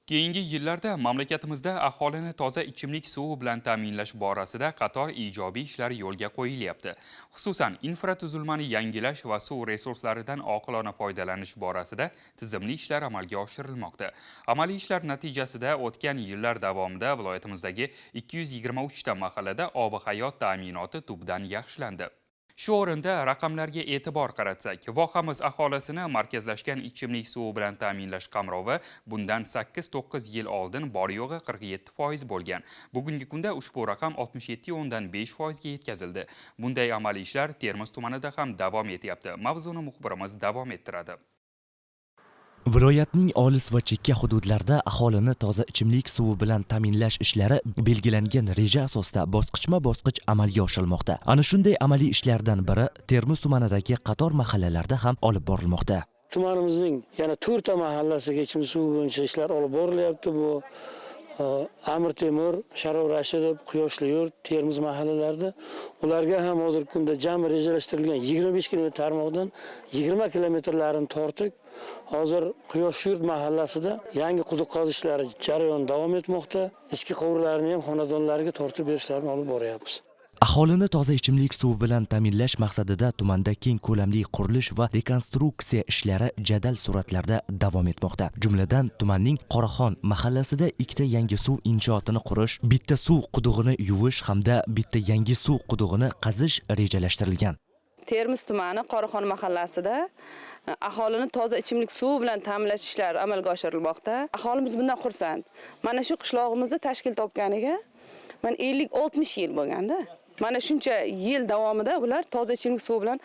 Keyingi yillarda mamlakatimizda aholini toza ichimlik suvi bilan ta'minlash borasida qator ijobiy ishlar yo'lga qo'yilyapti. Xususan, infratuzilmani yangilash va suv resurslaridan oqilona foydalanish borasida tizimli ishlar amalga oshirilmoqda. Amaliy ishlar natijasida o'tgan yillar davomida viloyatimizdagi 223 ta mahallada ob-hayot ta'minoti tubdan yaxshilandi. Shu o'rinda raqamlarga e'tibor qaratsak, vohamiz aholisini markazlashgan ichimlik suvi bilan ta'minlash qamrovi bundan 8-9 yil oldin bor yo'g'i 47% bo'lgan. Bugungi kunda ushbu raqam 67,5% ga yetkazildi. Bunday amaliy ishlar Termiz tumanida ham davom etyapti. Mavzuni muxbirimiz davom ettiradi. Viloyatning olis va chekka hududlarda aholini toza ichimlik suvi bilan ta'minlash ishlari belgilangan reja asosida bosqichma-bosqich amalga oshirilmoqda. Ana shunday amaliy ishlardan biri Termiz tumanidagi qator mahallalarda ham olib borilmoqda. Tumanimizning yana 4 ta mahallasiga ichimlik suvi bo'yicha ishlar olib borilyapti. Bu Amir Temur, Sharof Rashidov, Quyoshli yurt, Termiz mahallalarida ularga ham hozirgi kunda jami rejalashtirilgan 25 km tarmoqdan 20 kilometrlarini tortib, hozir Quyoshli yurt mahallasida yangi quduq qazishlari jarayoni davom etmoqda. Ichki quvurlarni ham xonadonlarga tortib berishlarni olib boryapmiz. Aholini toza ichimlik suvi bilan ta'minlash maqsadida tumanda keng ko'lamli qurilish va rekonstruksiya ishlari jadal sur'atlarda davom etmoqda. Jumladan, tumanning Qoraxon mahallasida 2 ta yangi suv inshootini qurish, bitta suv qudug'ini yuvish hamda bitta yangi suv qudug'ini qazish rejalashtirilgan. Termiz tumani Qoraxon mahallasida aholini toza ichimlik suvi bilan ta'minlash ishlari amalga oshirilmoqda. Aholimiz bundan xursand. Mana shu qishlog'imizni tashkil topganiga 50-60 yil bo'lganda. Mana shuncha yil davomida ular toza ichimlik suvi bilan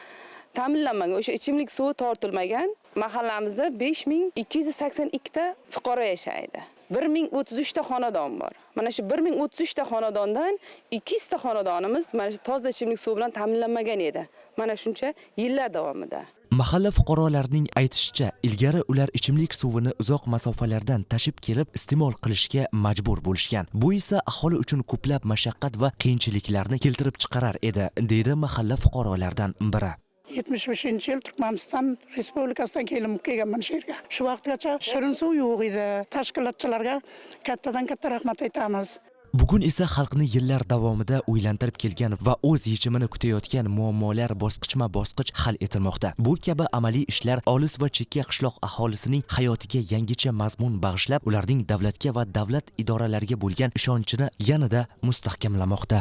ta'minlanmagan, o'sha ichimlik suvi tortilmagan. Mahallamizda 5282 ta fuqaro yashaydi. 1033 ta xonadon bor. Mana shu 1033 ta xonadondan 200 ta xonadonimiz mana shu toza ichimlik suvi bilan ta'minlanmagan edi. Mana shuncha yillar davomida. Mahalla fuqarolarining aytishicha, ilgari ular ichimlik suvini uzoq masofalardan tashib kelib iste'mol qilishga majbur bo'lishgan. Bu esa aholi uchun ko'plab mashaqqat va qiyinchiliklarni keltirib chiqarar edi, deydi mahalla fuqarolaridan biri. 75-yil Turkmaniston Respublikasidan kelganman shu yerga. Shu vaqtgacha shirin suv yo'q edi. Tashkilotchilarga katta rahmat aytamiz. Bugun esa xalqni yillar davomida o'ylantirib kelgan va o'z yechimini kutayotgan muammolar bosqichma-bosqich hal etilmoqda. Bu kabi amaliy ishlar olis va chekka qishloq aholisining hayotiga yangicha mazmun bag'ishlab, ularning davlatga va davlat idoralariga bo'lgan ishonchini yanada mustahkamlamoqda.